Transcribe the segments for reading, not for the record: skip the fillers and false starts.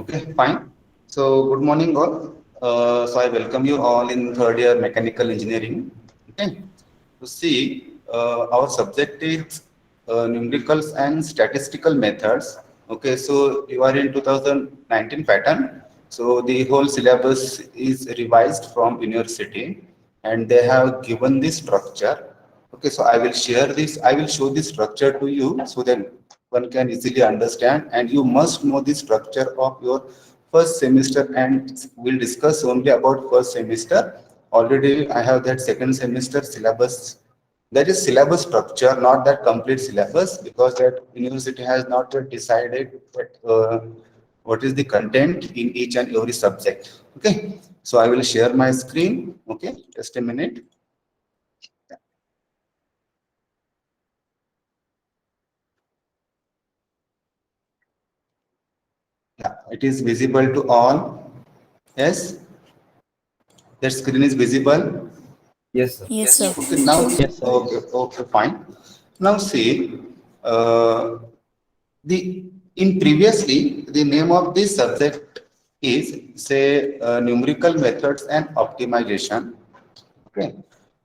Okay, fine. So, good morning, all. So, I welcome you all in third year mechanical engineering. Okay, to see our subject is numericals and statistical methods. Okay, so you are in 2019 pattern. So, the whole syllabus is revised from university and they have given the structure. Okay, so I will share this, I will show this structure to you so that one can easily understand, and you must know the structure of your first semester, and we'll discuss only about first semester. Already I have that second semester syllabus. That is syllabus structure, not that complete syllabus, because that university has not yet decided that, what is the content in each and every subject. Okay, so I will share my screen. Okay, just a minute. Yeah, it is visible to all. Yes, that screen is visible. Yes, sir. Yes, sir. Okay, now, Yes, sir. okay, okay, fine. Now see, uh, the in previously the name of this subject is say numerical methods and optimization. Okay,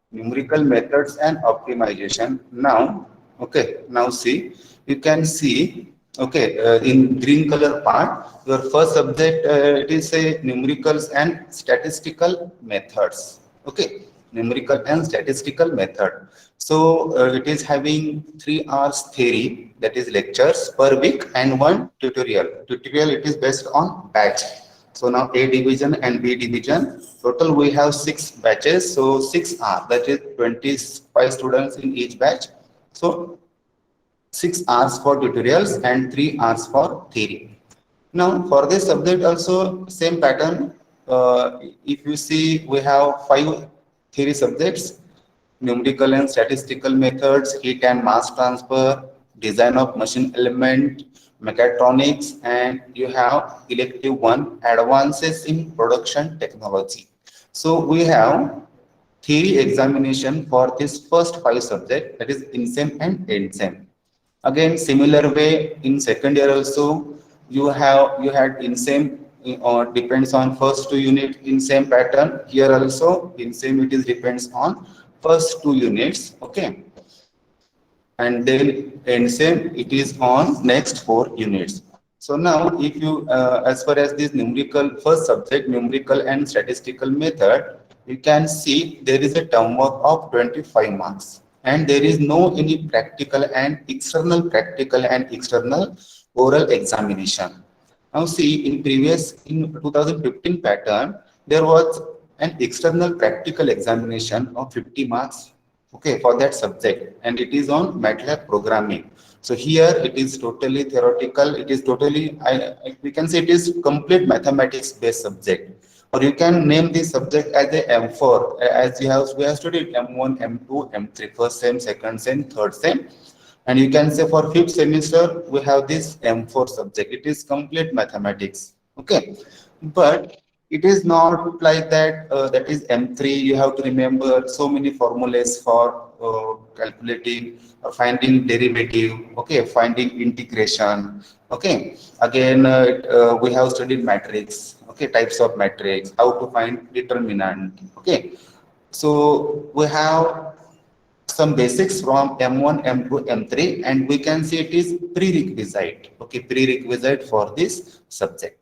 numerical methods and optimization. Now, okay, now see, you can see, okay, in green color part, your first subject, it is say numericals and statistical methods. Okay, numerical and statistical method. So it is having 3 hours theory, that is lectures per week, and one tutorial. Tutorial, it is based on batch. So now A division and B division. Total we have 6 batches. So 6 hours, that is 25 students in each batch. So 6 hours for tutorials and 3 hours for theory. Now for this subject also same pattern. If you see, we have 5 theory subjects: numerical and statistical methods, heat and mass transfer, design of machine element, mechatronics, and you have elective one, advances in production technology. So we have theory examination for this first 5 subject, that is INSEM and ENSEM. Again, similar way in second year also, you had in same, or depends on first 2 unit in same pattern. Here also in same it is depends on first 2 units. Okay, and then end same it is on next 4 units. So now if you as far as this numerical first subject, numerical and statistical method, you can see there is a term work of 25 marks, and there is no any practical and external oral examination. Now see, in previous, in 2015 pattern, there was an external practical examination of 50 marks, okay, for that subject, and it is on MATLAB programming. So here it is totally theoretical. It is totally, we can say it is complete mathematics based subject, or you can name this subject as a M4, as we have studied M1, M2, M3, first sem, second sem, third sem. And you can say for fifth semester, we have this M4 subject. It is complete mathematics. Okay. But it is not like that. That is M3. You have to remember so many formulas for calculating or finding derivative. Okay. Finding integration. Okay. Again, we have studied matrix. Okay. Types of matrix. How to find determinant. Okay. So we have some basics from M1, M2, M3, and we can see it is prerequisite. Okay, prerequisite for this subject.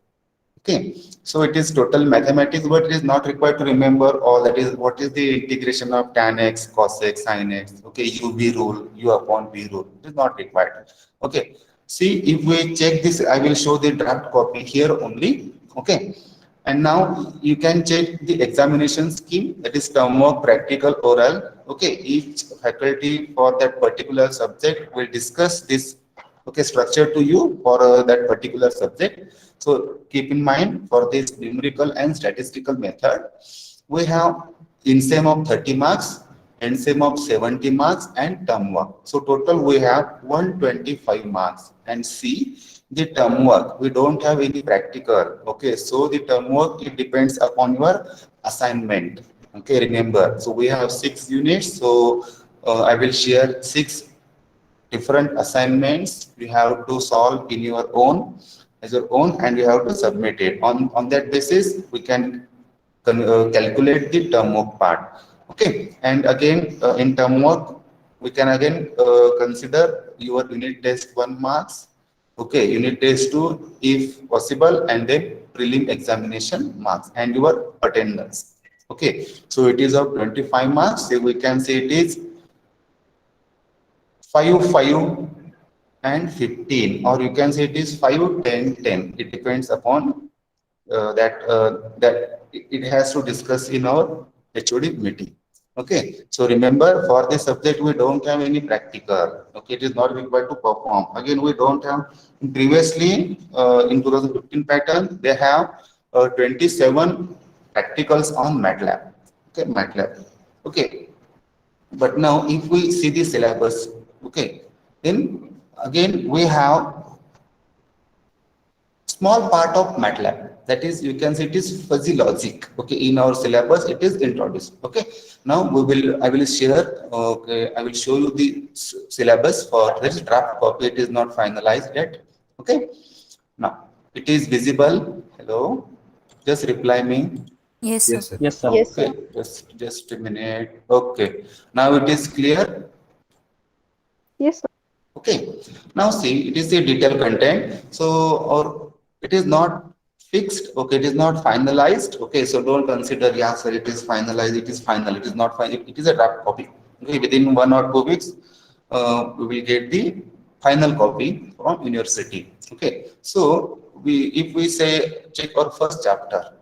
Okay, so it is total mathematics, but it is not required to remember all. That is, what is the integration of tan x, cos x, sin x. Okay, UV rule, U upon V rule. It is not required. Okay, see, if we check this, I will show the draft copy here only. Okay, and now you can check the examination scheme, that is term work, practical, oral. Okay, each faculty for that particular subject will discuss this, okay, structure to you for that particular subject. So keep in mind, for this numerical and statistical method, we have INSEM of 30 marks, ENSEM of 70 marks, and term work. So total we have 125 marks. And see, the term work, we don't have any practical. Okay, so the term work, it depends upon your assignment. Okay, remember, so we have 6 units. So I will share 6 different assignments you have to solve in your own, as your own, and you have to submit it. On that basis, we can calculate the term work part. Okay, and again in term work, we can again consider your unit test 1 marks. Okay, unit test 2 if possible, and then prelim examination marks and your attendance. Okay, so it is of 25 marks. So we can say it is 5, 5 and 15, or you can say it is 5, 10, 10. It depends upon that it has to discuss in our HOD meeting. Okay, so remember, for this subject we don't have any practical. Okay, it is not required to perform. Again, we don't have previously in 2015 pattern they have 27 practicals on MATLAB. Okay, MATLAB. Okay, but now if we see the syllabus, okay, then again we have small part of MATLAB. That is, you can say it is fuzzy logic. Okay, in our syllabus it is introduced. Okay, now I will share. Okay, I will show you the syllabus for this draft copy. It is not finalized yet. Okay, now it is visible. Hello, just reply me. Yes, sir. Yes, sir. Yes, sir. Yes, Okay, sir. just a minute. Okay, now it is clear. Yes, sir. Okay, now see, it is a detailed content. So, or it is not fixed. Okay, it is not finalized. Okay, so don't consider, yeah, sir, it is finalized. It is final. It is not final. It is a draft copy. Okay, within 1 or 2 weeks, we will get the final copy from university. Okay, so if we say check our first chapter.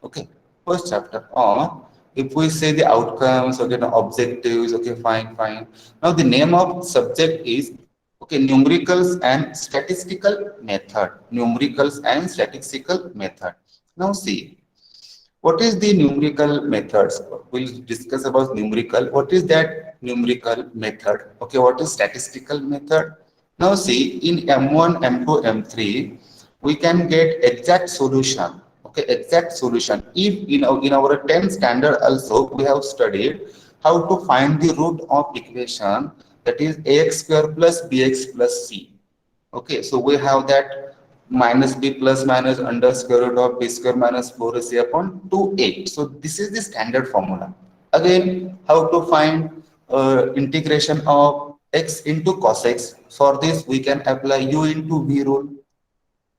Okay, first chapter, or if we say the outcomes, okay, the objectives, okay, fine, fine. Now the name of subject is, okay, numericals and statistical method. Numericals and statistical method. Now see, what is the numerical methods? We'll discuss about numerical. What is that numerical method? Okay, what is statistical method? Now see, in M1, M2, M3, we can get exact solution. Okay, exact solution. If in our 10th standard also we have studied how to find the root of equation, that is ax square plus bx plus c. Okay, so we have that minus b plus minus under square root of b square minus 4ac upon 2a. So this is the standard formula. Again, how to find integration of x into cos x? For this, we can apply u into v rule.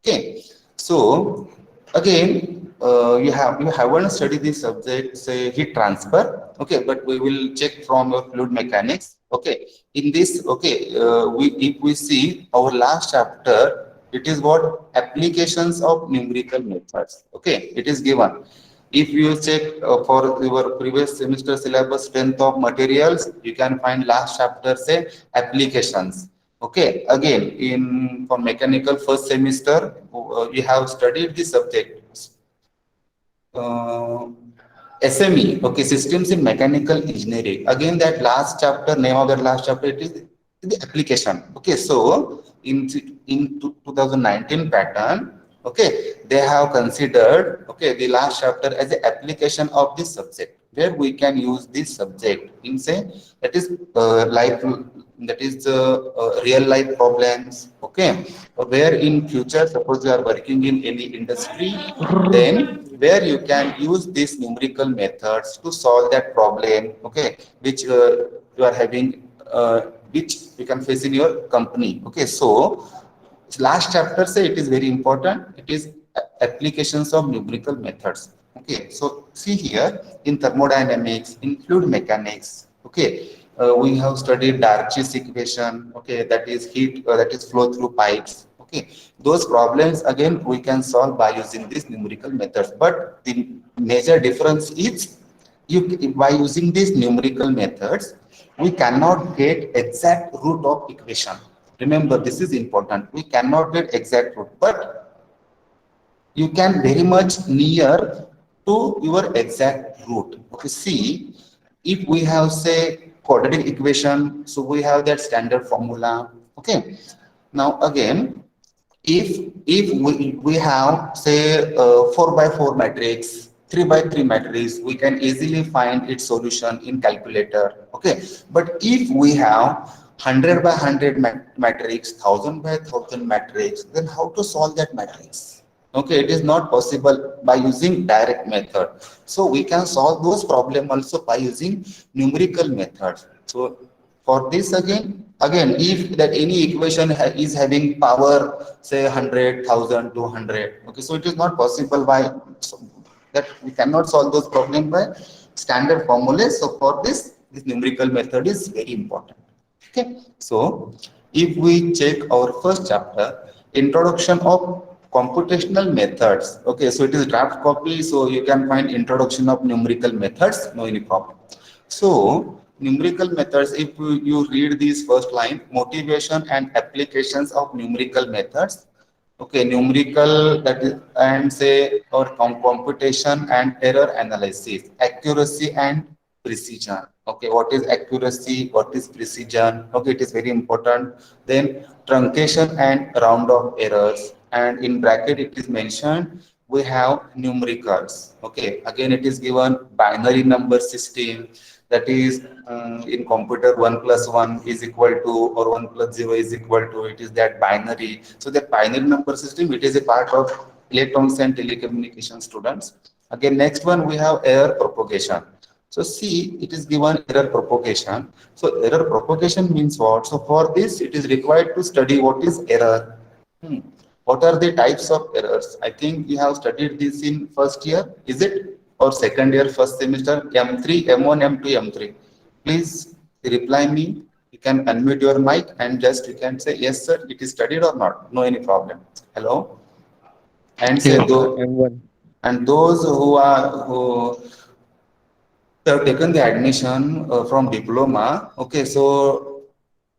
Okay, so again, you haven't studied this subject, say heat transfer. Okay, but we will check from your fluid mechanics. Okay, in this, okay, if we see our last chapter, it is what applications of numerical methods. Okay, it is given. If you check for your previous semester syllabus strength of materials, you can find last chapter say applications. Okay, again in for mechanical first semester, you have studied the subject uh, SME, okay, systems in mechanical engineering. Again, that last chapter, name of that last chapter, it is the application. Okay, so in 2019 pattern, okay, they have considered, okay, the last chapter as the application of this subject, where we can use this subject in say that is life, that is real life problems. Okay, where in future, suppose you are working in any industry, then where you can use these numerical methods to solve that problem, okay, which you are having, which you can face in your company. Okay, so last chapter say it is very important. It is applications of numerical methods. Okay, so see here in thermodynamics, in fluid mechanics, okay, we have studied Darcy's equation. Okay, that is heat, that is flow through pipes. Okay, those problems again we can solve by using these numerical methods. But the major difference is, by using these numerical methods, we cannot get exact root of equation. Remember, this is important. We cannot get exact root, but you can very much near to your exact root. Okay, see, if we have say quadratic equation, so we have that standard formula. Okay, now again, if we have say 4 by 4 matrix, 3 by 3 matrix, we can easily find its solution in calculator. Okay, but if we have 100 by 100 matrix, 1000 by 1000 matrix, then how to solve that matrix? Okay, it is not possible by using direct method. So we can solve those problem also by using numerical method. So for this again, if that any equation is having power, say 100, 1000, 200, okay, so it is not possible by so that we cannot solve those problems by standard formulas. So for this numerical method is very important. Okay, so if we check our first chapter, introduction of computational methods. Okay, so it is draft copy, so you can find introduction of numerical methods, no any problem. So numerical methods, if you read this first line, motivation and applications of numerical methods. Okay, numerical that is and say or computation and error analysis, accuracy and precision. Okay, what is accuracy? What is precision? Okay, it is very important. Then truncation and round of errors, and in bracket it is mentioned we have numericals. Okay, again it is given binary number system, that is in computer 1 plus 1 is equal to or 1 plus 0 is equal to, it is that binary. So that binary number system, it is a part of electronics and telecommunication students. Again, next one we have error propagation. So see, it is given error propagation. So error propagation means what? So for this, it is required to study what is error. What are the types of errors? I think you have studied this in first year, is it? Or second year, first semester, M3, M1, M2, M3. Please reply me. You can unmute your mic and just you can say, yes, sir, it is studied or not. No any problem. Hello? And say Yes, sir. though, M1. and those who have taken the admission from diploma. Okay, so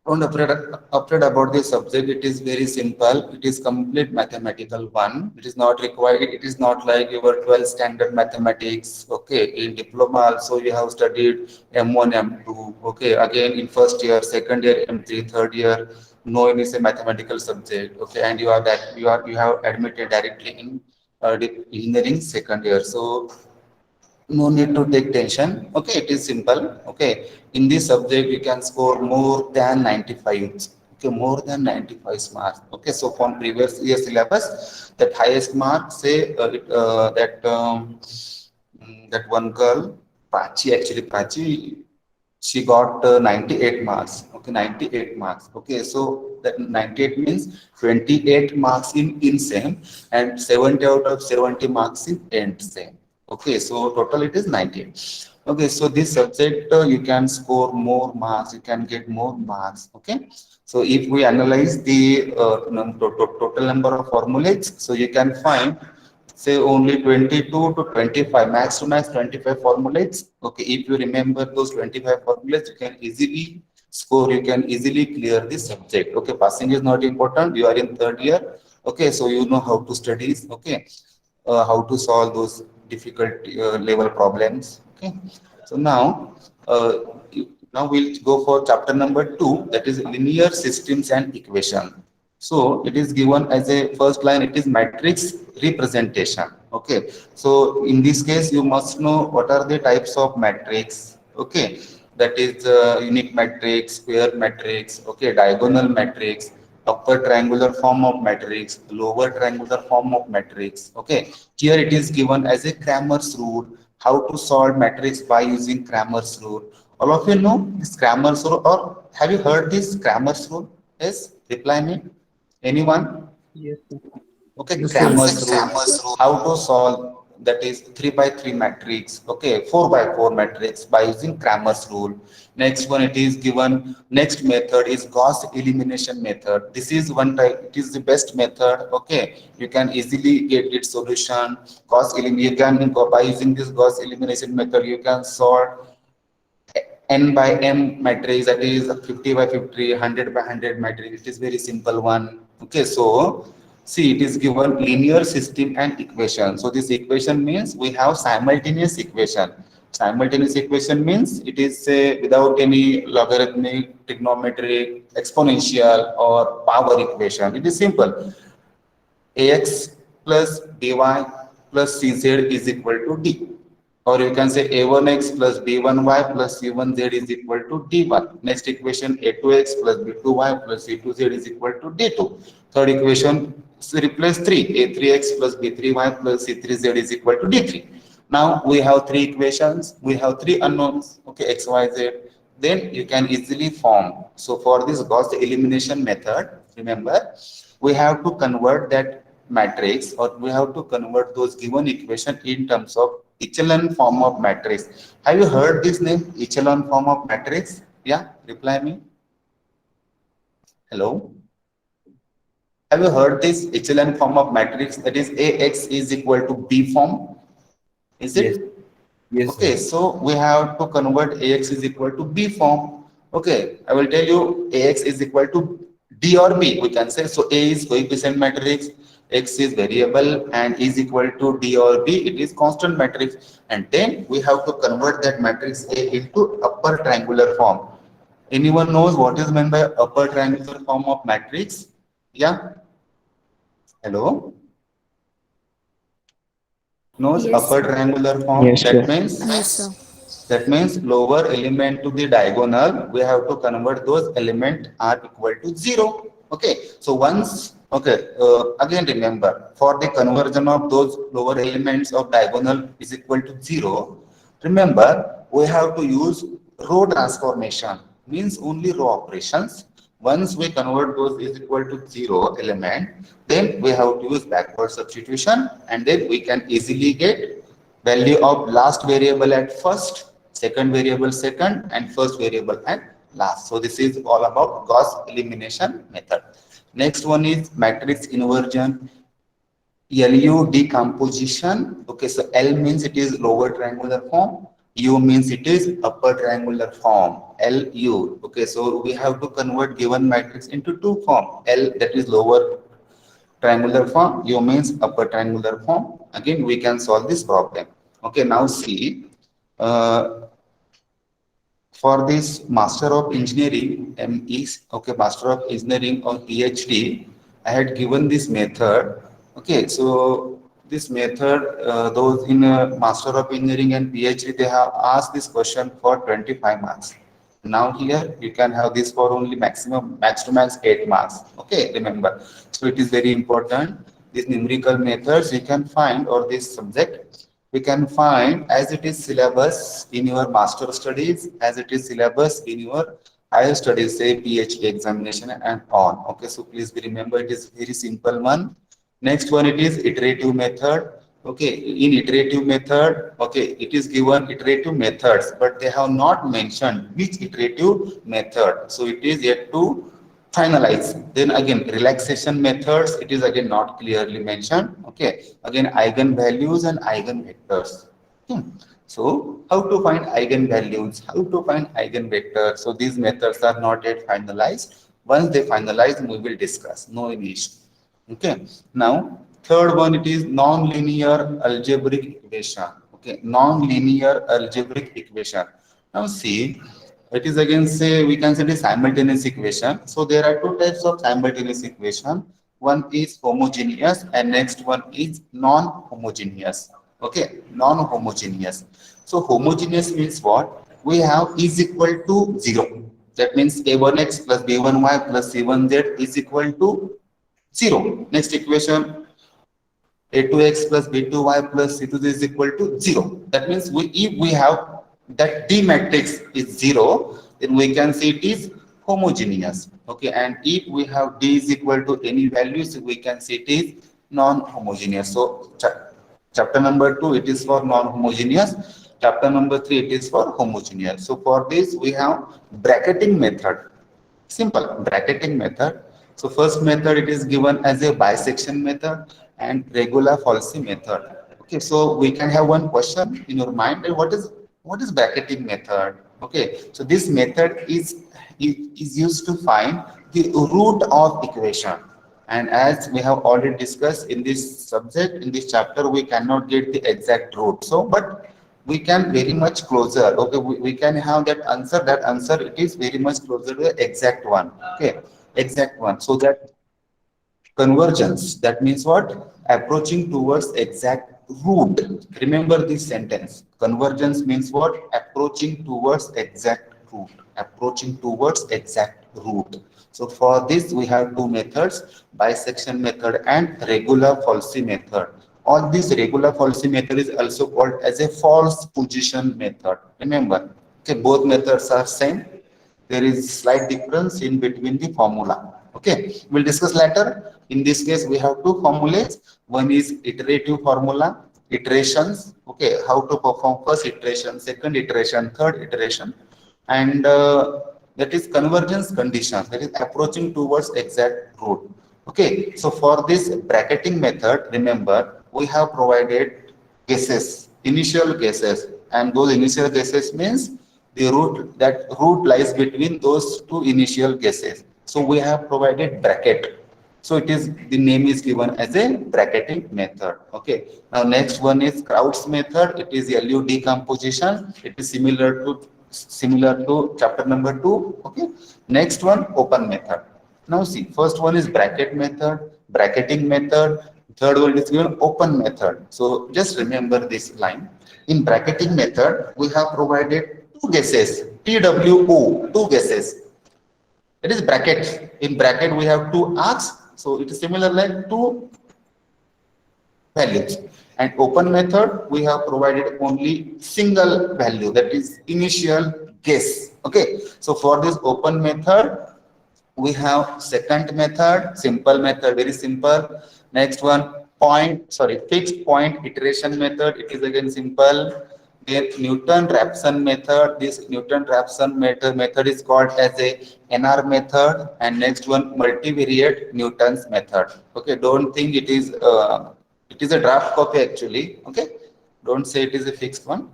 don't afraid about this subject. It is very simple. It is complete mathematical one. It is not required. It is not like your 12th standard mathematics. Okay, in diploma also you have studied M1, M2. Okay, again in first year, second year, M3, third year, no any say mathematical subject. Okay, and you have admitted directly in the engineering second year. So no need to take tension. Okay, it is simple. Okay, in this subject you can score more than 95. Okay, more than 95 marks. Okay, so from previous year syllabus, that highest mark say that one girl, Prachi, actually Prachi, she got 98 marks. Okay, 98 marks. Okay, so that 98 means 28 marks in same and 70 out of 70 marks in end same. Okay, so total it is 90. Okay, so this subject you can score more marks, you can get more marks. Okay, so if we analyze the total number of formulates, so you can find say only 22 to 25, max to max 25 formulates. Okay, if you remember those 25 formulates, you can easily score, you can easily clear this subject. Okay, passing is not important, you are in third year. Okay, so you know how to study. Okay, how to solve those difficult level problems. Okay, so now now we'll go for chapter number 2, that is linear systems and equation. So it is given as a first line, it is matrix representation. Okay, so in this case you must know what are the types of matrix. Okay, that is unique matrix, square matrix, okay, diagonal matrix, upper triangular form of matrix, lower triangular form of matrix. Okay, here it is given as a Cramer's rule, how to solve matrix by using Cramer's rule. All of you know this Cramer's rule, or have you heard this Cramer's rule? Yes, reply me. Anyone? Yes, sir. Okay, Yes, sir. Cramer's rule. How to solve that is 3 by 3 matrix. Okay, 4 by 4 matrix by using Cramer's rule. Next one, it is given. Next method is Gauss elimination method. This is one type. It is the best method. Okay, you can easily get its solution. Gauss elimination. You can go by using this Gauss elimination method. You can solve n by m matrix, that is 50 by 50, 100 by 100 matrix. It is very simple one. Okay, so see, it is given linear system and equation. So this equation means we have simultaneous equation. Simultaneous equation means it is without any logarithmic, trigonometric, exponential or power equation. It is simple. Ax plus by plus cz is equal to d. Or you can say a1x plus b1y plus c1z is equal to d1. Next equation, a2x plus b2y plus c2z is equal to d2. Third equation, replace 3, a3x plus b3y plus c3z is equal to d3. Now we have three equations, we have three unknowns, okay, x, y, z. Then you can easily form. So for this Gauss elimination method, remember, we have to convert that matrix, or we have to convert those given equation in terms of echelon form of matrix. Have you heard this name, echelon form of matrix? Yeah, reply me. Hello. Have you heard this echelon form of matrix, that is AX is equal to B form? Is Yes. it? Yes, Okay, sir. so we have to convert AX is equal to B form. Okay, I will tell you AX is equal to D or B. We can say, so A is coefficient matrix, X is variable, and is equal to D or B. It is constant matrix. And then we have to convert that matrix A into upper triangular form. Anyone knows what is meant by upper triangular form of matrix? Yeah, hello? Knows Yes, upper sir. triangular form. Yes, sir. Yes, sir. That means lower element to the diagonal, we have to convert those element are equal to 0. Okay. So once, okay, again remember, for the conversion of those lower elements of diagonal is equal to 0, remember, we have to use row transformation, means only row operations. Once we convert those is equal to 0 element, then we have to use backward substitution, and then we can easily get value of last variable at first, second variable second, and first variable at last. So this is all about Gauss elimination method. Next one is matrix inversion, LU decomposition. Okay, so L means it is lower triangular form. U means it is upper triangular form. LU. Okay, so we have to convert given matrix into two form. L, that is lower triangular form, U means upper triangular form. Again, we can solve this problem. Okay, now see, uh, for this Master of Engineering, ME, okay, Master of Engineering or PhD, I had given this method. Okay, so this method, those in Master of Engineering and PhD, they have asked this question for 25 marks. Now here you can have this for only maximum, max to max 8 marks. Okay, remember. So it is very important. These numerical methods you can find, or this subject we can find as it is syllabus in your master studies, as it is syllabus in your higher studies, say PhD examination and on. Okay, so please be remember it is very simple one. Next one, it is iterative method. Okay, in iterative method, okay, it is given iterative methods, but they have not mentioned which iterative method. So it is yet to finalize. Then again, relaxation methods, it is again not clearly mentioned. Okay, again, eigenvalues and eigenvectors. Hmm. So how to find eigenvalues, how to find eigenvectors. So these methods are not yet finalized. Once they finalize, we will discuss. No issue. Okay. Now, third one, it is non-linear algebraic equation. Okay, non-linear algebraic equation. Now see, it is again say we can say the simultaneous equation. So there are two types of simultaneous equation. One is homogeneous and next one is non-homogeneous. Okay, non-homogeneous. So homogeneous means what? We have is equal to 0. That means a1x plus b1y plus c1z is equal to 0. Next equation, a2x plus b2y plus c2z is equal to 0. That means if we have that D matrix is 0, then we can say it is homogeneous. Okay, and if we have D is equal to any values, we can say it is non-homogeneous. So chapter number 2, it is for non-homogeneous. Chapter number 3, it is for homogeneous. So for this, we have bracketing method. Simple bracketing method. So first method, it is given as a bisection method and regular falsi method. Okay, so we can have one question in your mind: what is bracketing method? Okay, so this method is used to find the root of equation. And as we have already discussed in this subject, in this chapter, we cannot get the exact root. So, but we can very much closer. Okay, we can have that answer. That answer, it is very much closer to the exact one. Okay, exact one. So that convergence, that means what? Approaching towards exact root. Remember this sentence. Convergence means what? Approaching towards exact root. Approaching towards exact root. So for this we have two methods, bisection method and regular falsi method. All this regular falsi method is also called as a false position method. Remember, okay, both methods are same. There is slight difference in between the formula. Okay, we'll discuss later. In this case, we have two formulas. One is iterative formula, iterations. Okay, how to perform first iteration, second iteration, third iteration, and that is convergence condition. That is approaching towards exact root. Okay, so for this bracketing method, remember we have provided guesses, initial guesses, and those initial guesses means the root, that root lies between those two initial guesses. So we have provided bracket. So it is, the name is given as a bracketing method. Okay. Now next one is Kraut's method. It is LU decomposition. It is similar to chapter number 2. Okay. Next one, open method. Now see, first one is bracket method, bracketing method. Third one is given open method. So just remember this line. In bracketing method, we have provided two guesses, TWO, two guesses. It is bracket. In bracket, we have two arcs. So it is similar like two values. And open method, we have provided only single value, that is initial guess. Okay. So for this open method, we have second method, simple method, very simple. Next one, fixed point iteration method. It is again simple. Then Newton-Raphson method. This Newton-Raphson method is called as a NR method. And next one, multivariate Newton's method. Okay, don't think it is a draft copy actually. Okay, don't say it is a fixed one.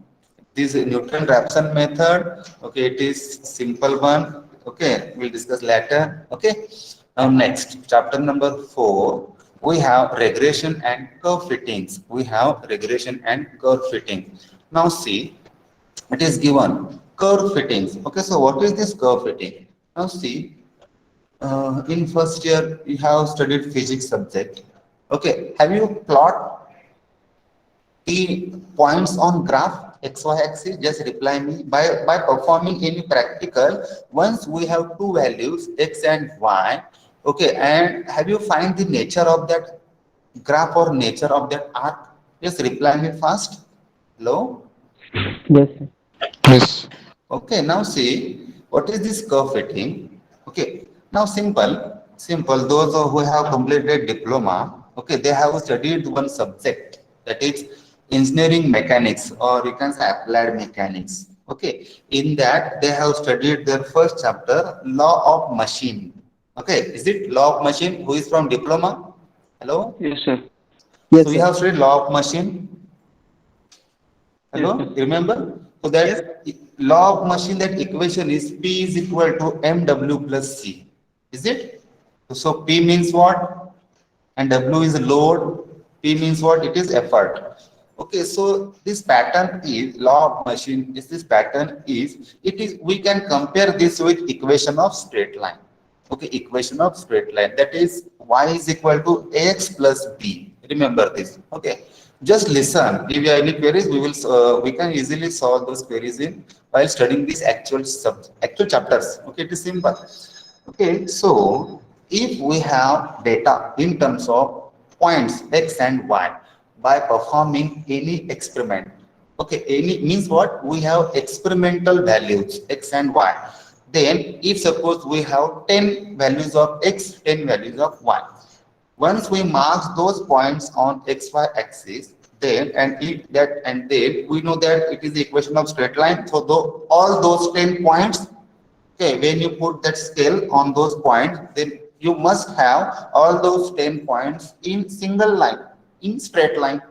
This Newton-Raphson method. Okay, it is simple one. Okay, we'll discuss later. Okay, now next, chapter number 4. We have regression and curve fittings. We have regression and curve fitting. Now see, it is given curve fittings. Okay, so what is this curve fitting? Now see, in first year you have studied physics subject. Okay, have you plot the points on graph XY axis? Just reply me. By performing any practical, once we have two values X and Y. Okay, and have you find the nature of that graph or nature of that arc? Just reply me fast. Hello? Yes, sir. Yes. Okay, now see, what is this curve fitting? Okay, now simple. Those who have completed diploma, okay, they have studied one subject, that is engineering mechanics, or you can say applied mechanics. Okay, in that they have studied their first chapter, law of machine. Okay, is it law of machine? Who is from diploma? Hello? Yes, sir. Yes, So we sir. have studied law of machine. Hello? Yes, sir. You remember? So that law of machine, that equation is P is equal to mw plus C. Is it? So P means what? And W is load. P means what? It is effort. Okay, so this pattern is law of machine. This pattern is, it is, we can compare this with equation of straight line. Okay, equation of straight line, that is y is equal to ax plus b. Remember this. Okay, just listen. If you have any queries, we can easily solve those queries in while studying these actual chapters. Okay, it is simple. Okay, so if we have data in terms of points x and y by performing any experiment. Okay, any means what? We have experimental values x and y. Then if suppose we have 10 values of x, 10 values of y. Once we mark those points on xy axis, then then we know that it is the equation of straight line. So all those 10 points, okay, when you put that scale on those points, then you must have all those 10 points in single line, in straight line.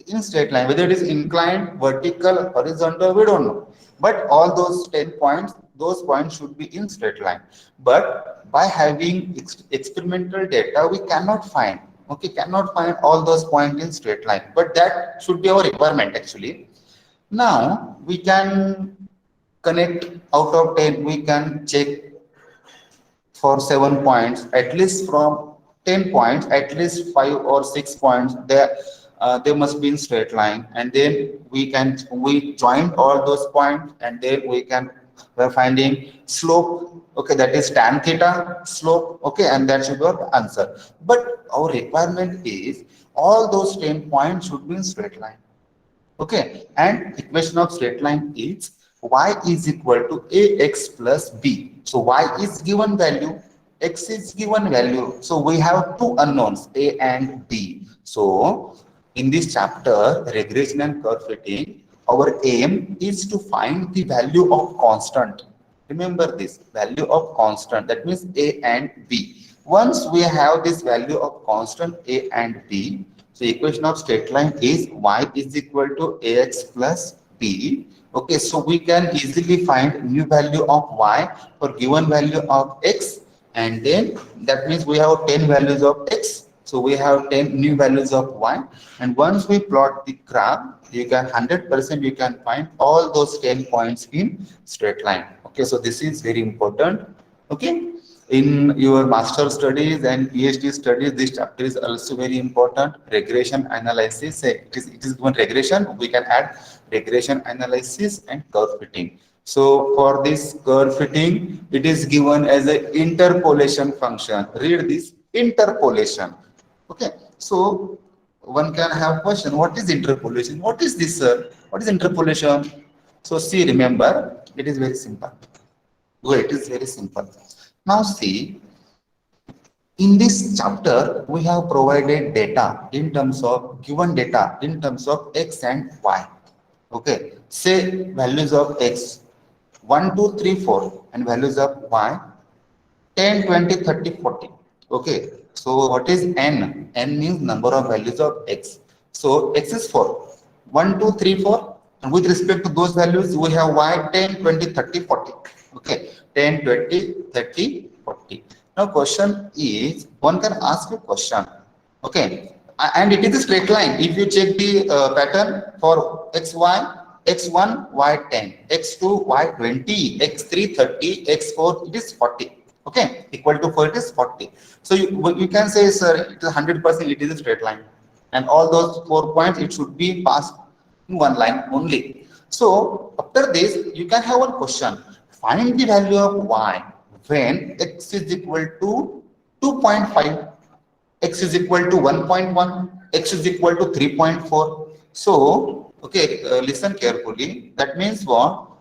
Whether it is inclined, vertical, horizontal, we don't know. But all those 10 points, those points should be in straight line. But by having experimental data, we cannot find, okay, cannot find all those points in straight line. But that should be our requirement actually. Now we can connect out of 10, we can check for 7 points, at least from 10 points, at least 5 or 6 points there. they must be in straight line, and then we join all those points, and then we're finding slope. Okay, that is tan theta slope. Okay, and that should be our answer. But our requirement is all those 10 points should be in straight line. Okay, and equation of straight line is y is equal to ax plus b. So y is given value, x is given value. So we have two unknowns, a and b. So in this chapter, regression and curve fitting, our aim is to find the value of constant. Remember this value of constant. That means a and b. Once we have this value of constant a and b, so equation of straight line is y is equal to ax plus b. Okay, so we can easily find new value of y for given value of x, and then that means we have 10 values of x. So we have 10 new values of y, and once we plot the graph, you can 100% you can find all those 10 points in straight line. Okay, so this is very important. Okay, in your master studies and PhD studies, this chapter is also very important. Regression analysis, it is given regression, we can add regression analysis and curve fitting. So for this curve fitting, it is given as an interpolation function. Read this, interpolation. Okay, so one can have question, what is interpolation? What is this, sir? What is interpolation? So see, remember, it is very simple. It is very simple. Now see, in this chapter, we have provided data in terms of given data in terms of x and y. Okay, say values of x 1, 2, 3, 4, and values of y 10, 20, 30, 40. Okay, so what is n? N means number of values of x. So x is 4, 1, 2, 3, 4, and with respect to those values, we have y 10, 20, 30, 40. Okay, 10, 20, 30, 40. Now question is, one can ask a question. Okay, and it is a straight line. If you check the pattern for xy, x1, y10, x2, y20, x3, 30, x4, it is 40. Okay, equal to 4, it is 40. So you can say, sir, it is 100%, it is a straight line. And all those 4 points, it should be passed in one line only. So after this, you can have one question. Find the value of y when x is equal to 2.5, x is equal to 1.1, x is equal to 3.4. So, okay, listen carefully. That means what?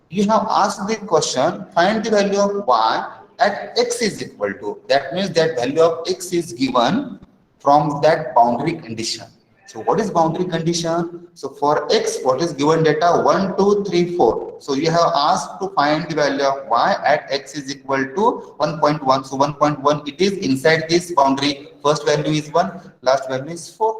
You have asked the question, find the value of y at x is equal to. That means that value of x is given from that boundary condition. So what is boundary condition? So for x, what is given data? 1, 2, 3, 4. So you have asked to find the value of y at x is equal to 1.1. So 1.1, it is inside this boundary. First value is 1, last value is 4.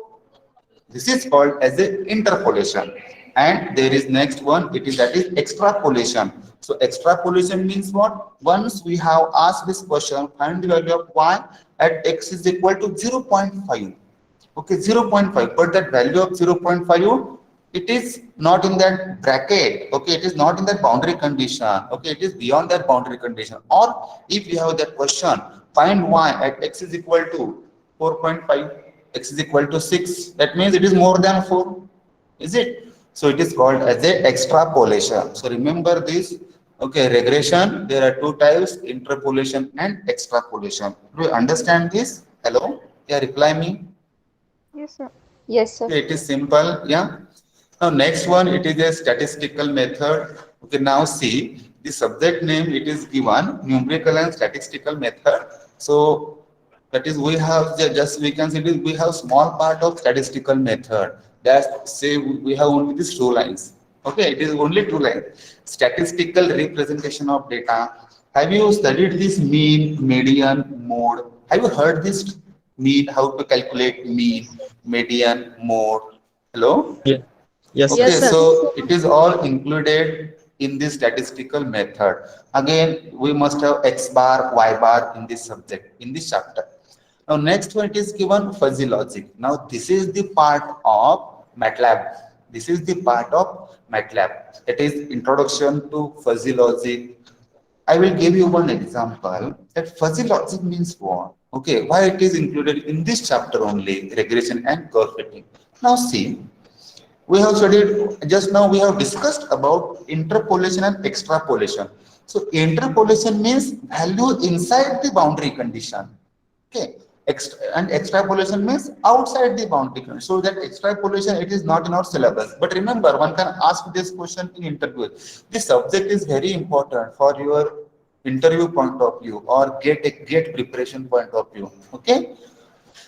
This is called as a interpolation. And there is next one, it is that is extrapolation. So extrapolation means what? Once we have asked this question, find the value of y at x is equal to 0.5. Okay, 0.5, but that value of 0.5, it is not in that bracket. Okay, it is not in that boundary condition. Okay, it is beyond that boundary condition. Or if you have that question, find y at x is equal to 4.5, x is equal to 6. That means it is more than 4. Is it? So it is called as a extrapolation. So remember this. Okay, regression, there are two types, interpolation and extrapolation. Do you understand this? Hello? Yeah, reply me. Yes, sir. Yes, sir. Okay, it is simple. Yeah. Now next one, it is a statistical method. Okay, now see the subject name, it is given numerical and statistical method. So that is we have just we can see this, we have small part of statistical method. That say we have only these 2 lines. Okay, it is only 2 lines. Statistical representation of data. Have you studied this mean, median, mode? Have you heard this mean? How to calculate mean, median, mode? Hello? Yeah. Yes, Okay, Yes, sir. so it is all included in this statistical method. Again, we must have x bar, y bar in this subject, in this chapter. Now, next one, it is given fuzzy logic. Now, this is the part of MATLAB. This is the part of MATLAB. It is introduction to fuzzy logic. I will give you one example. That fuzzy logic means what? Okay, why it is included in this chapter only, regression and curve fitting. Fuzzy logic means what? One can have question, Now see, we have studied just now, we have discussed about interpolation and extrapolation. So interpolation means value inside the boundary condition. Okay. And extrapolation means outside the boundary condition. So that extrapolation, it is not in our syllabus. But remember, one can ask this question in interview. This subject is very important for your interview point of view or get preparation point of view. Okay.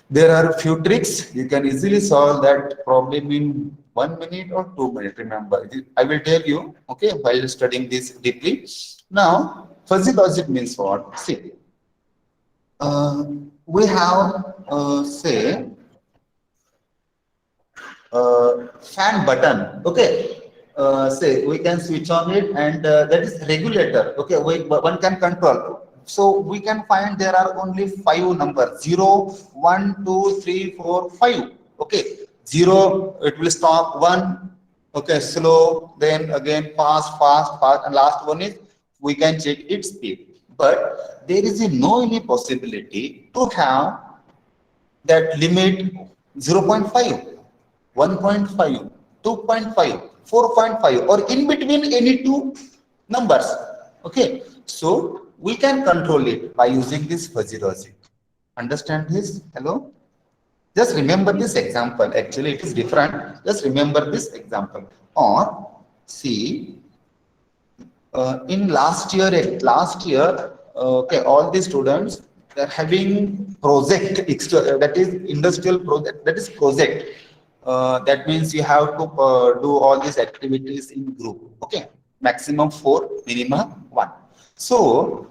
There are a few tricks. You can easily solve that problem in 1 minute or 2 minutes. Remember, I will tell you, okay, while studying this deeply. Now, fuzzy logic means what? See, uh, we have, say, fan button. Okay, say we can switch on it, and that is regulator. Okay, one can control. So we can find there are only 5 numbers: 0, 1, 2, 3, 4, 5. Okay, 0 it will stop, 1 okay slow, then again fast, fast, fast, and last one is we can check its speed. But there is no any possibility to have that limit 0.5, 1.5, 2.5, 4.5, or in between any two numbers. Okay, so we can control it by using this fuzzy logic. Understand this? Hello? Just remember this example. Actually, it is different. Just remember this example. Or see, in last year, okay, all the students, they're having project that is industrial project, that is project. That means you have to do all these activities in group. Okay, maximum 4, minimum 1. So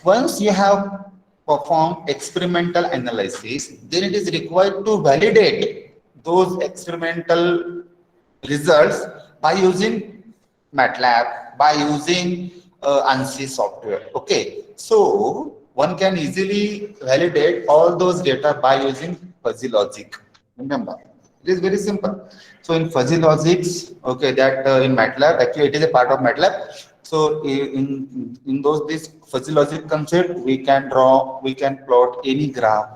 once you have performed experimental analysis, then it is required to validate those experimental results by using MATLAB, by using ANSYS software. Okay, so one can easily validate all those data by using fuzzy logic. Remember, it is very simple. So in fuzzy logics, okay, that in MATLAB, actually it is a part of MATLAB. So in those this fuzzy logic concept, we can draw, we can plot any graph.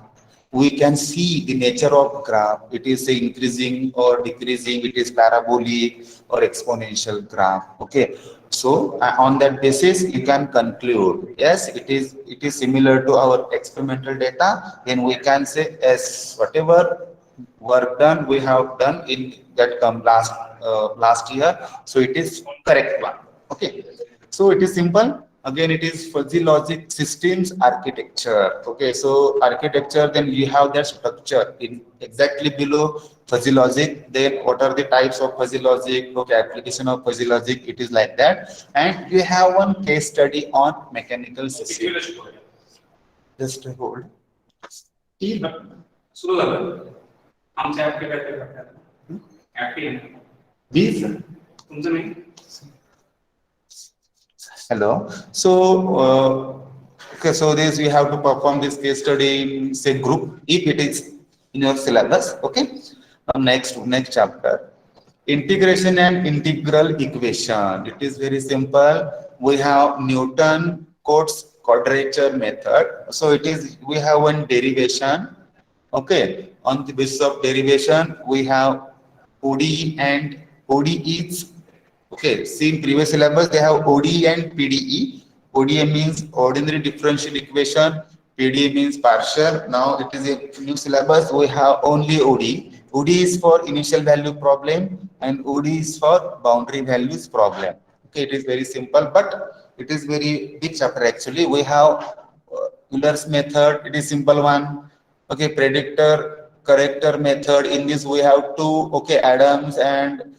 We can see the nature of graph. It is say increasing or decreasing. It is parabolic or exponential graph. Okay. So on that basis, you can conclude, yes, it is similar to our experimental data. Then we can say, yes, whatever work done we have done in that come last year. So it is correct one. Okay. So it is simple. Again, it is fuzzy logic systems architecture. Okay, so architecture, then you have that structure in exactly below fuzzy logic. Then what are the types of fuzzy logic? Okay, application of fuzzy logic. It is like that. And you have one case study on mechanical system. Just hold. सुरू झालं आमच्या app काय करतात acting These. तुमचं नाही Hello. So, okay, so this we have to perform this case study in say group if it is in your syllabus. Okay. Now next chapter, integration and integral equation. It is very simple. We have Newton Cotes quadrature method. So it is we have one derivation. Okay. On the basis of derivation, we have ODE and ODEs. Okay, see in previous syllabus they have ODE and PDE. ODE means ordinary differential equation, PDE means partial. Now it is a new syllabus, we have only ODE. ODE is for initial value problem and ODE is for boundary values problem. Okay, it is very simple, but it is very big chapter actually. We have Euler's method, it is simple one. Okay, predictor, corrector method. In this we have two, okay, Adams and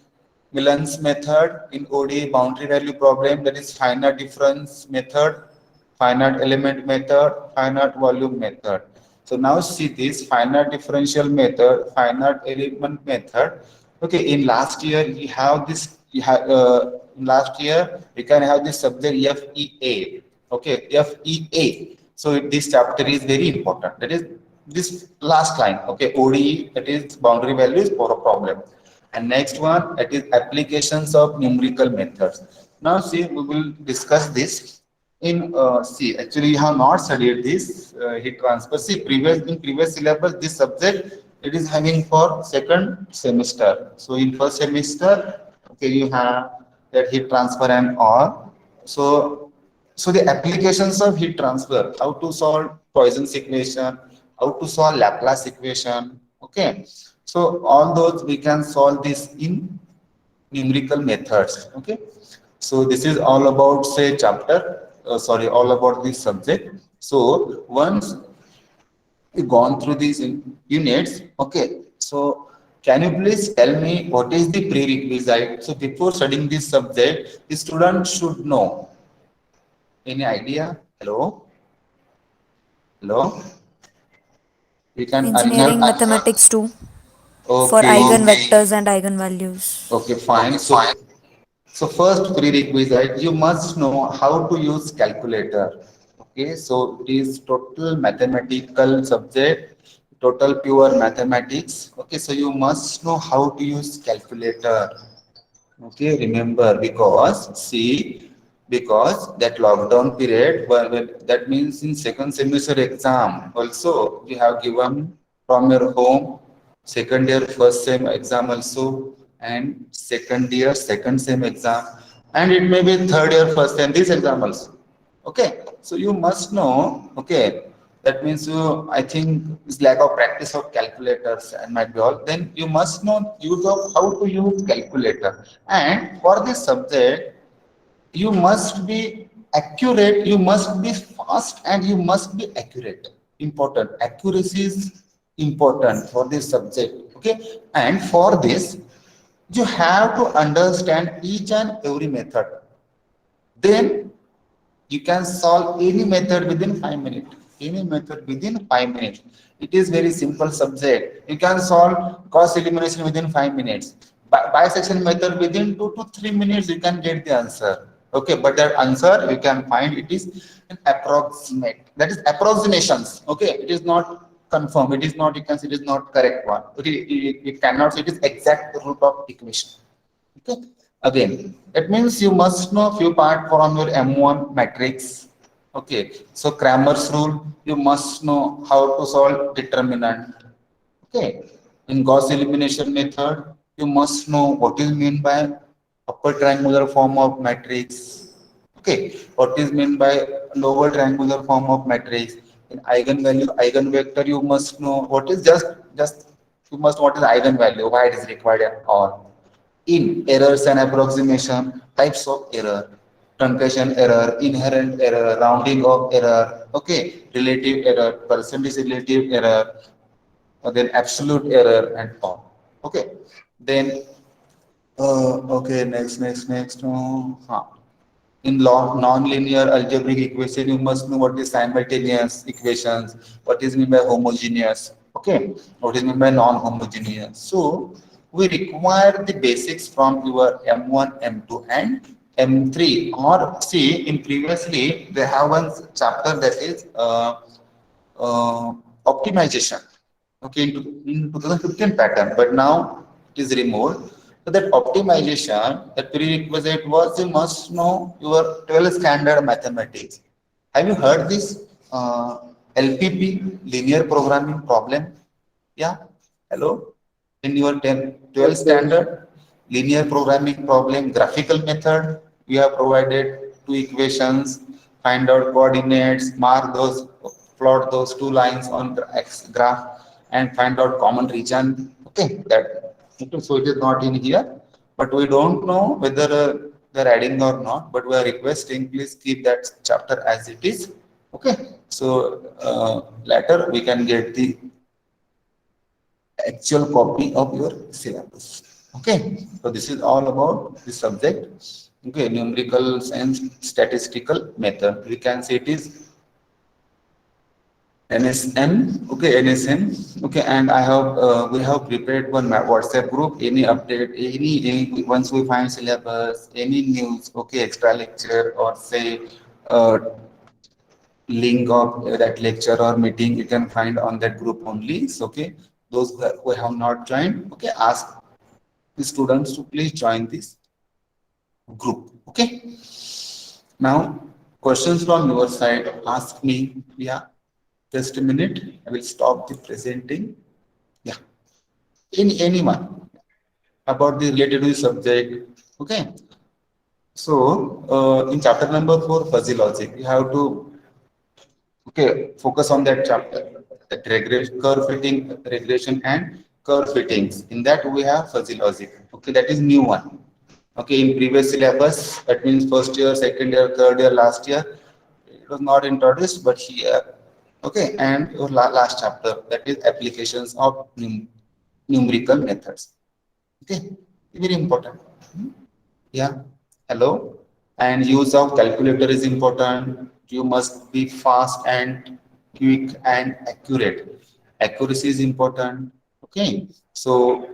Millen's method. In ODE boundary value problem, that is finite difference method, finite element method, finite volume method. So now see this finite differential method, finite element method. Okay, in last year you have this, in last year you can have this subject FEA. Okay, FEA. So this chapter is very important. That is this last line. Okay, ODE, that is boundary values for a problem. And next one, it is applications of numerical methods. Now see, we will discuss this in see. Actually, you have not studied this heat transfer. See, in previous syllabus, this subject It is having for second semester. So in first semester, okay, you have that heat transfer and all. So, so the applications of heat transfer, how to solve Poisson's equation, how to solve Laplace equation, okay. So all those we can solve this in numerical methods, okay. So this is all about say chapter, sorry, all about this subject. So once you gone through these units, okay. So can you please tell me what is the prerequisite? So before studying this subject, the student should know. Any idea? Hello? Hello? You can unmute. Engineering mathematics 2 for Okay. eigenvectors and eigenvalues. Okay, fine. So first prerequisite, you must know how to use calculator. Okay, so it is total mathematical subject, total pure mathematics. Okay, so you must know how to use calculator. Okay, remember because see, because that lockdown period, that means in second semester exam also we have given from your home, second year first sem exam also, and second year second sem exam, and it may be third year first sem this exam also. Okay, so you must know. Okay, that means you, I think, is lack of practice of calculators and might be all. Then you must know use of how to use calculator. And for this subject, you must be accurate. You must be fast, and you must be accurate. Important. Accuracy is important for this subject. Okay, and for this, you have to understand each and every method. Then you can solve any method within 5 minutes. Any method within 5 minutes. It is very simple subject. You can solve cross elimination within 5 minutes. Bisection method within 2 to 3 minutes you can get the answer. Okay, but that answer you can find it is an approximate. That is approximations. Okay, it is not confirmed. It is not. You can say it is not correct one. Okay, you cannot say it is exact root of equation. Okay. Again, it means you must know few part from your M1 matrix. Okay. So Cramer's rule, you must know how to solve determinant. Okay. In Gauss elimination method, you must know what is meant by upper triangular form of matrix. Okay. What is meant by lower triangular form of matrix. In eigenvalue, eigenvector, you must know what is just you must know what is eigenvalue, why it is required and all. In errors and approximation, types of error, truncation error, inherent error, rounding of error, okay, relative error, percentage relative error, then absolute error and all. Okay, then okay, next. In non-linear algebraic equation, you must know what is simultaneous equations, what is meant by homogeneous, okay, what is meant by non-homogeneous. So we require the basics from your M1, M2, and M3. Or see, in previously they have one chapter that is optimization. Okay, in 2015 pattern, but now it is removed. So that optimization, the prerequisite was you must know your 12 standard mathematics. Have you heard this LPP, linear programming problem? Yeah, hello. In your 12 standard linear programming problem, graphical method, we have provided two equations, find out coordinates, mark those, plot those two lines on the X graph, and find out common region. Okay, that okay, so it is not in here, but we don't know whether they're adding or not. But we are requesting, please keep that chapter as it is. Okay, so later we can get the actual copy of your syllabus. Okay, so this is all about the subject. Okay, numerical and statistical method. We can say it is NSN. Okay, NSN. Okay, and I have we have prepared one WhatsApp group. Any update, any once we find syllabus, any news. Okay, extra lecture or say link of that lecture or meeting you can find on that group only. So, okay, those who have not joined, okay, ask the students to please join this group. Okay, now questions from your side, ask me. Yeah, just a minute, I will stop the presenting. Yeah. anyone about the related to the subject. Okay. So in chapter number 4, fuzzy logic, you have to focus on that chapter, that curve fitting, regression and curve fittings. In that we have fuzzy logic. Okay, that is new one. Okay, in previous syllabus, that means first year, second year, third year, last year, it was not introduced, but here. Okay, and your last chapter, that is applications of numerical methods. Okay, very important. Yeah, hello. And use of calculator is important. You must be fast and quick and accurate. Accuracy is important. Okay, so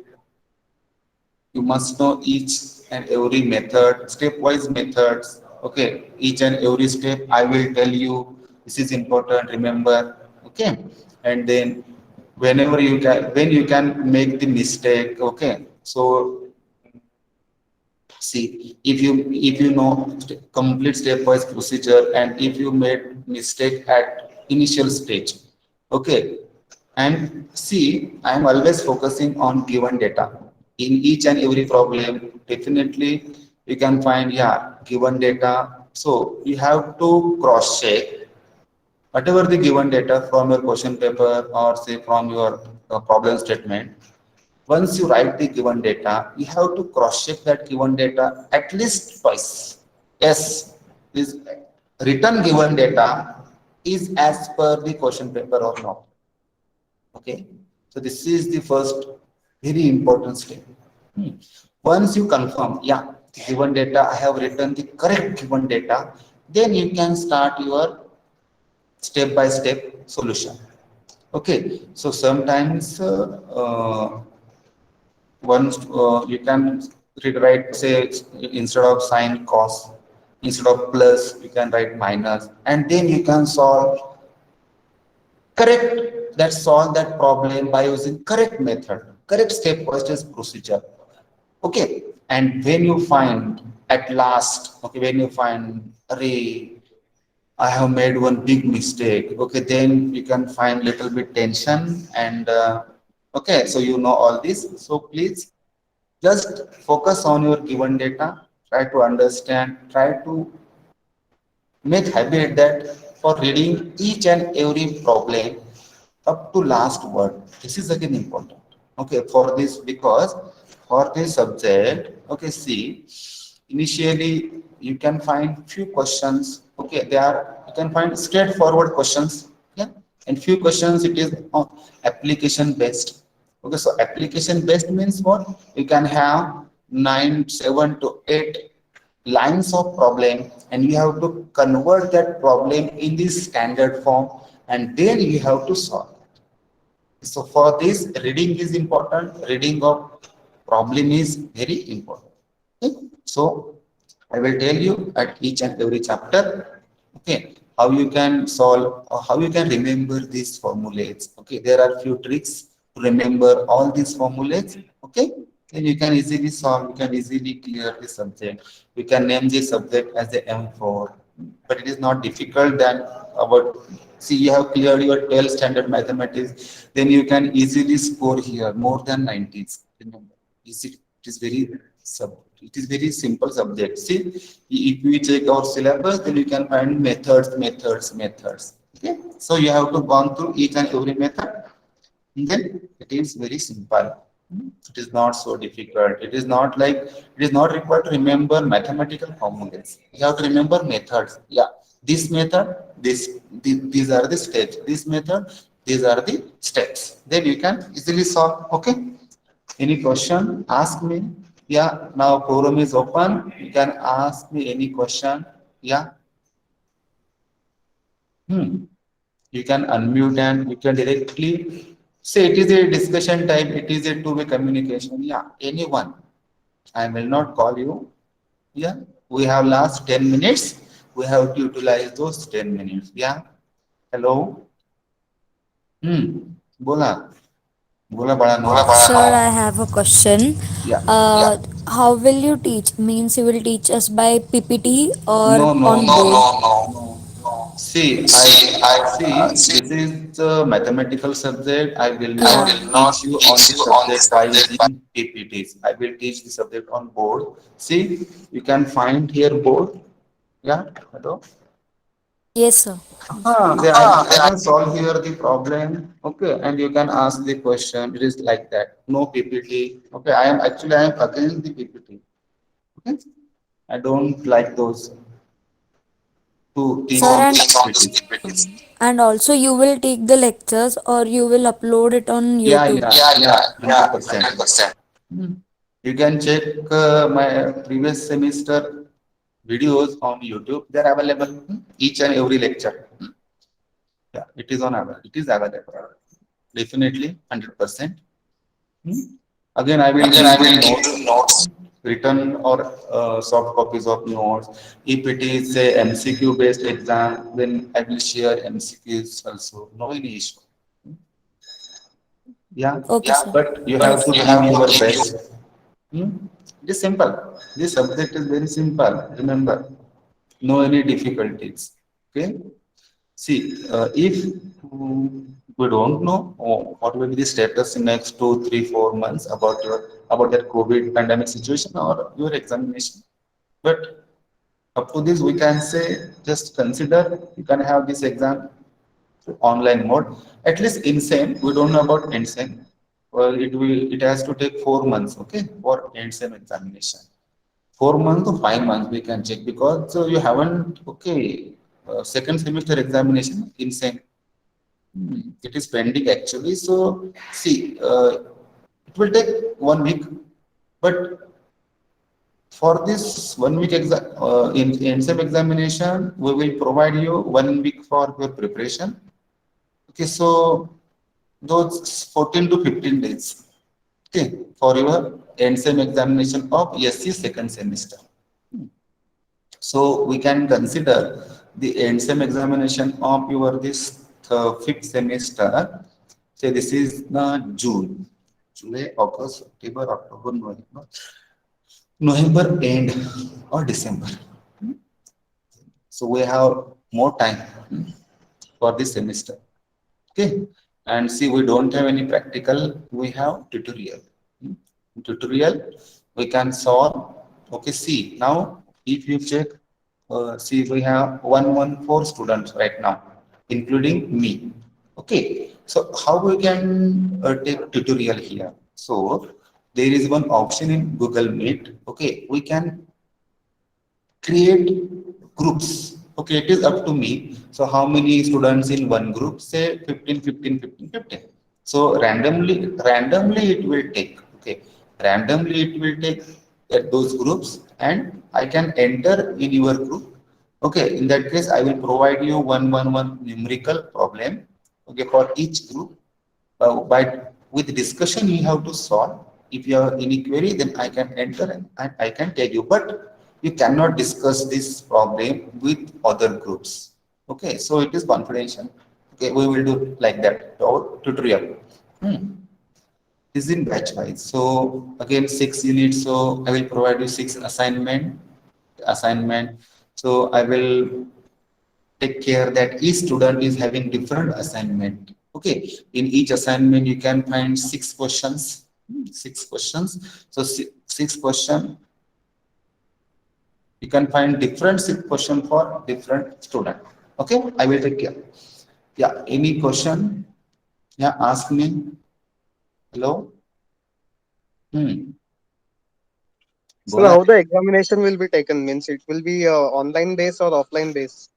you must know each and every method, stepwise methods. Okay, each and every step I will tell you. This is important. Remember. Okay, and then whenever you can, when you can make the mistake. Okay, so see, if you know complete stepwise procedure, and if you made mistake at initial stage, okay, and see, I am always focusing on given data in each and every problem. Definitely, you can find, yeah, given data. So you have to cross check whatever the given data from your question paper, or say from your problem statement. Once you write the given data, you have to cross-check that given data at least twice. Yes, this written given data is as per the question paper or not. Okay, so this is the first very important step. Hmm. Once you confirm, yeah, given data, I have written the correct given data, then you can start your step-by-step solution. Okay, so sometimes once you can rewrite, say, instead of sign cos, instead of plus, you can write minus, and then you can solve that problem by using correct method, correct step-wise procedure. Okay, and when you find at last, okay, when you find, array, I have made one big mistake. Okay, then you can find little bit tension, and okay, so you know all this. So please just focus on your given data. Try to understand. Try to make habit that for reading each and every problem up to last word. This is again important. Okay, for this, because for this subject, okay, see, initially you can find few questions. Okay, they are, you can find straightforward questions. Yeah, and few questions it is application based. Okay, so application based means what? You can have 7 to 8 lines of problem, and you have to convert that problem in this standard form, and then you have to solve. So for this, reading is important. Reading of problem is very important. Okay? So I will tell you at each and every chapter, okay, how you can solve, or how you can remember these formulas. Okay, there are few tricks to remember all these formulas. Okay, then you can easily solve. You can easily clear the subject. You can name the subject as the M4, but it is not difficult than about. See, you have cleared your 12 standard mathematics, then you can easily score here more than 90s. Remember, it is very it is very simple subject. See, if we check our syllabus, then you can find methods. Okay, so you have to go through each and every method, and then it is very simple. It is not so difficult. It is not like, it is not required to remember mathematical formulas. You have to remember methods. Yeah, this method, these are the steps. This method, these are the steps. Then you can easily solve. Okay. Any question? Ask me. Yeah. Now forum is open. You can ask me any question. Yeah. You can unmute and you can directly say it is a discussion type. It is a two-way communication. Yeah. Anyone. I will not call you. Yeah. We have last 10 minutes. We have to utilize those 10 minutes. Yeah. Hello. Bola. Bola bada no. Sir, I have a question. Yeah. How will you teach? Means you will teach us by PPT or No, no, on no, board? no, no. See, I see this is a mathematical subject. I will not Yeah. teach you on this subject by using PPTs. I will teach the subject on board. See, you can find here board. Yeah, hello. Yes, sir. Then I can solve here the problem. Okay, and you can ask the question. It is like that. No PPT. Okay, I am against the PPT. Okay, I don't like those to teach Sir, on and PPT. also you will take the lectures or you will upload it on Yeah, YouTube. yeah, 100%. You can check my previous semester videos on YouTube. They are available each and every lecture. Yeah, it is on available. It is available. Definitely 100%. Again, I will give you notes, written or soft copies of notes. If it is a MCQ based exam, then I will share MCQs also. No any issue. Yeah, Okay, sir. but you have Yes. to give your best. Hmm? It is simple. This subject is very simple. Remember, no any difficulties. Okay. See, if we don't know what will be the status in next 2, 3, 4 months about that COVID pandemic situation or your examination, but up to this we can say just consider you can have this exam online mode. At least INSEM, we don't know about INSEM. Well, it has to take 4 months, okay, for INSEM examination. 4 months to 5 months we can check because you haven't okay second semester examination INSEM. It is pending actually. So see, it will take 1 week, but for this 1 week exam in some examination, we will provide you 1 week for your preparation. Okay, so those 14 to 15 days. Okay, for your NSEM examination of SC second semester. So we can consider the NSEM examination of your this fifth semester. Say this is the June, July, August, September, October, November. November end or December. So we have more time for this semester. Okay. And see, we don't have any practical, we have tutorial. Tutorial, we can solve. Okay, see, now if you check, see, we have 114 students right now, including me. Okay, so how we can take tutorial here? So there is one option in Google Meet. Okay, we can create groups. Okay, it is up to me. So how many students in one group? Say 15, 15, 15, 15. So randomly it will take. Okay, randomly it will take those groups, and I can enter in your group. Okay, in that case, I will provide you one numerical problem. Okay, for each group, but with discussion you have to solve. If you have any query, then I can enter and I can tell you. But you cannot discuss this problem with other groups. Okay, so it is confidential. Okay, we will do like that. Our tutorial. This is in batch wise. So again, 6 units. So I will provide you 6 assignment. So I will take care that each student is having different assignment. Okay, in each assignment you can find 6 questions. 6 questions. So six question you can find different 6 question for different student. Okay, I will take care. Yeah, any question? Yeah, ask me. Hello. Hmm. So बोला how the examination will be taken? Means it will be online based or offline based?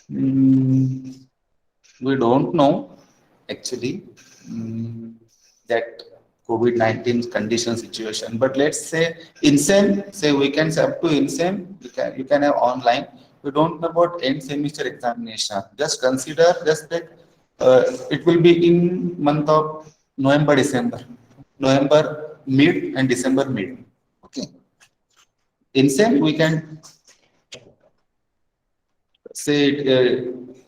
Hmm, we don't know actually that COVID-19 condition situation. But let's say INSEM, say we can say up to INSEM, you can have online. We don't know about end semester examination. Just consider just that it will be in month of November, December, November mid and December mid. Okay. INSEM we can say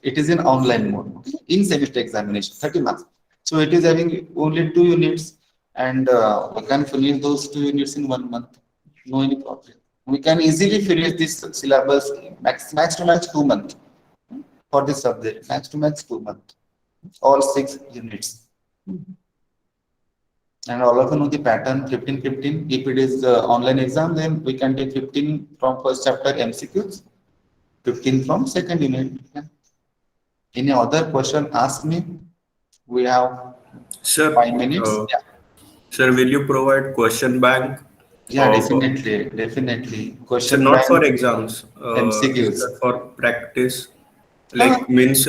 it is in online mode, okay? In semester examination, 30 marks. So it is having only 2 units, and we can finish those 2 units in 1 month. No any problem. We can easily finish this syllabus max to max 2 months. for this subject, max to max 2 months, all 6 units. And all of you know the pattern 15-15. If it is online exam, then we can take 15 from first chapter MCQs, 15 from second unit. Yeah. Any other question, ask me. We have Sir, 5 minutes. Yeah, sir, will you provide question bank? yeah, Of- definitely, definitely. Sir, Question not for bank, exams, MCQs. sir, for practice. Ah. Like means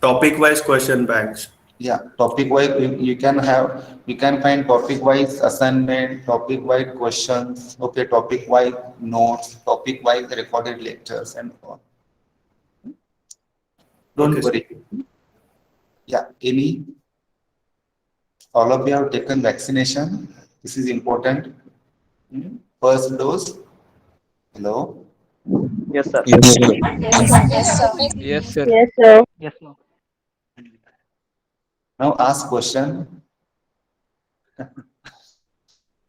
topic-wise question banks. Yeah, topic wise you can have, you can find topic wise assignment, topic wise questions, okay, topic wise notes, topic wise recorded lectures and all. Don't Okay, sir. worry. Yeah, any, all of you have taken vaccination. This is important. First dose. Hello. Yes, sir. Yes, sir. Yes, sir. Yes, sir. Yes, no. Now ask question.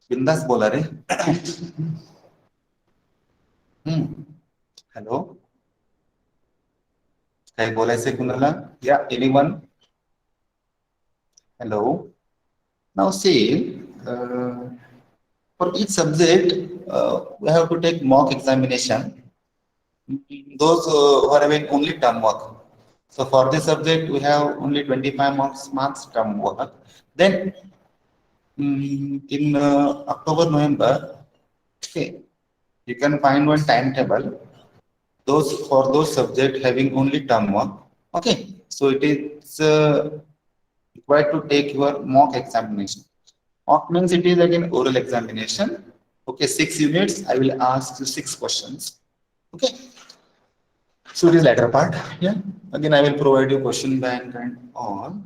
बिंदास बोला रे. Hello, काही बोलायचंय कुणाला? या, anyone? Hello. Now see, for each subject, we have to take mock examination. Those who are having only term work. So for this subject, we have only 25 marks term work. Then in October, November, okay, you can find one timetable. Those for those subject having only term work. Okay, so it is required to take your mock examination. Mock means it is again oral examination. Okay, 6 units. I will ask you 6 questions. Okay. So it is latter part. Yeah. Again, I will provide you question bank and all.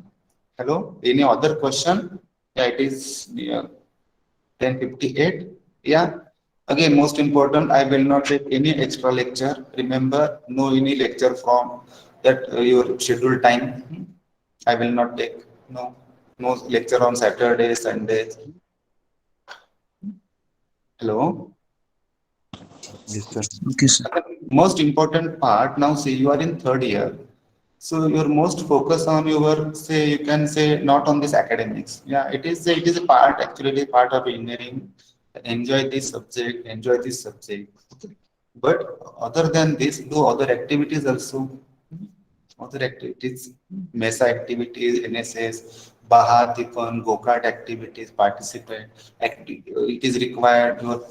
Hello. Any other question? Yeah, it is 10:58. Yeah. Again, most important, I will not take any extra lecture. Remember, no any lecture from that your scheduled time. I will not take no lecture on Saturday, Sunday. Hello. Yes, sir. Okay, sir. Most important part, now see you are in third year, so your most focus on your, say, you can say, not on this academics. Yeah, it is a part, actually part of engineering. Enjoy this subject, okay. But other than this, do other activities also. Other activities, MESA activities, NSS, Baha, Tiffin, go-kart activities, participate. It is required your,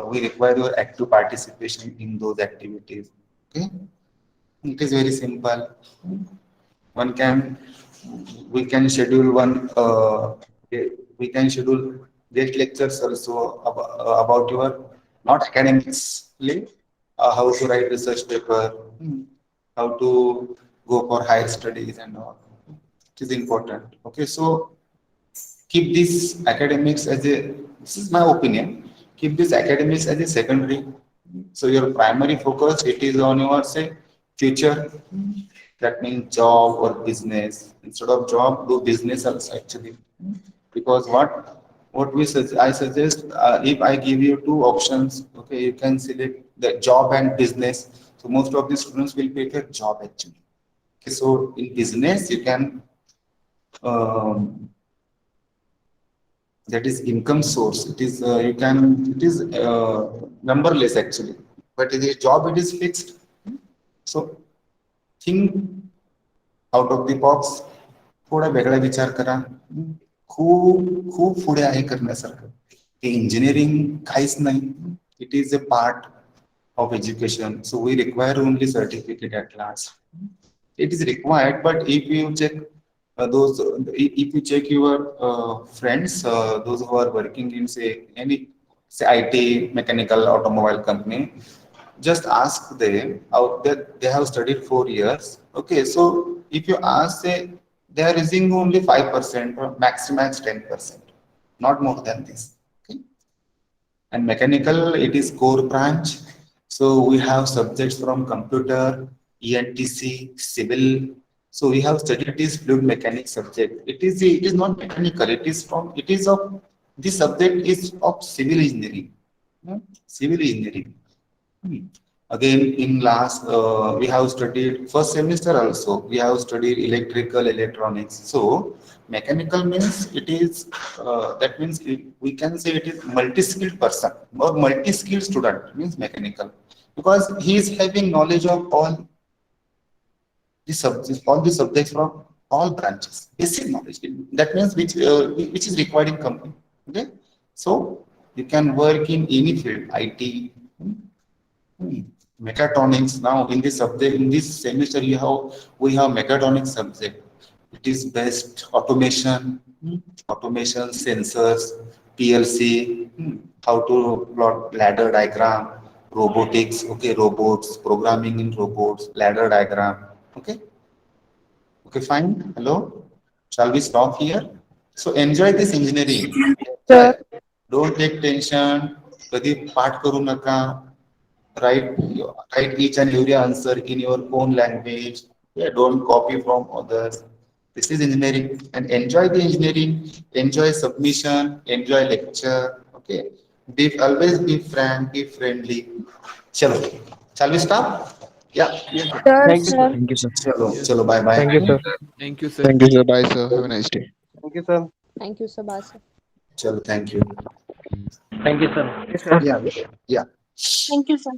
we require your active participation in those activities. Okay, it is very simple. One can, we can schedule one, we can schedule guest lectures also about your, not academically, how to write research paper, how to go for higher studies and all. It is important. Okay, so keep this academics as a, this is my opinion, keep this academics as a secondary. So your primary focus, it is on your, say, future. That means job or business. Instead of job, do business also actually. Because what I suggest, if I give you 2 options, okay, you can select the job and business. So most of the students will prefer job actually. Okay, so in business you can, that is income source. It is you can, it is numberless actually, but in the job it is fixed. So think out of the box. थोडा वेगळा विचार करा. खूप खूप पुढे आहे करण्यासारखं. Engineering काहीच नाही. It is a part of education. So we require only certificate at last. It is required, but if you check those, if you check your friends, those who are working in, say, any, say, IT, mechanical, automobile company, just ask them out that they have studied 4 years. Okay, so if you ask, say, they are using only 5% or max 10%, not more than this. Okay, and mechanical, it is core branch. So we have subjects from computer, ENTC, civil. So we have studied this fluid mechanics subject. It is not mechanical. It is from, it is of, this subject is of civil engineering. Civil engineering. Again, in last, we have studied first semester also, we have studied electrical, electronics. So mechanical means it is, that means we can say it is multi-skilled person or multi-skilled student means mechanical, because he is having knowledge of all the subjects from all branches, basic knowledge. That means which is required in company. Okay, so you can work in any field, IT, mechatronics. Now in this subject, in this semester, we have mechatronics subject. It is best automation, automation, sensors, PLC, how to plot ladder diagram, robotics, okay, robots, programming in robots, ladder diagram, okay. Okay, fine. Hello. Shall we stop here? So enjoy this engineering. Sir. Don't take tension. कधी पाठ करू नका. Write each and every answer in your own language. Yeah, don't copy from others. This is engineering, and enjoy the engineering. Enjoy submission. Enjoy lecture. Okay. Always be frank. Be friendly. Chalo. Shall we stop? Yeah. Yeah. Sir, Thank you, sir. Thank you, sir. Chalo. Bye. Bye. Thank you, sir. Thank you, sir. Thank you, sir. Bye, sir. Have a nice day. Thank you, sir. Thank you, Sabha, sir. Chalo. Thank you. Thank you, sir. Yeah. Yeah. Thank you, sir.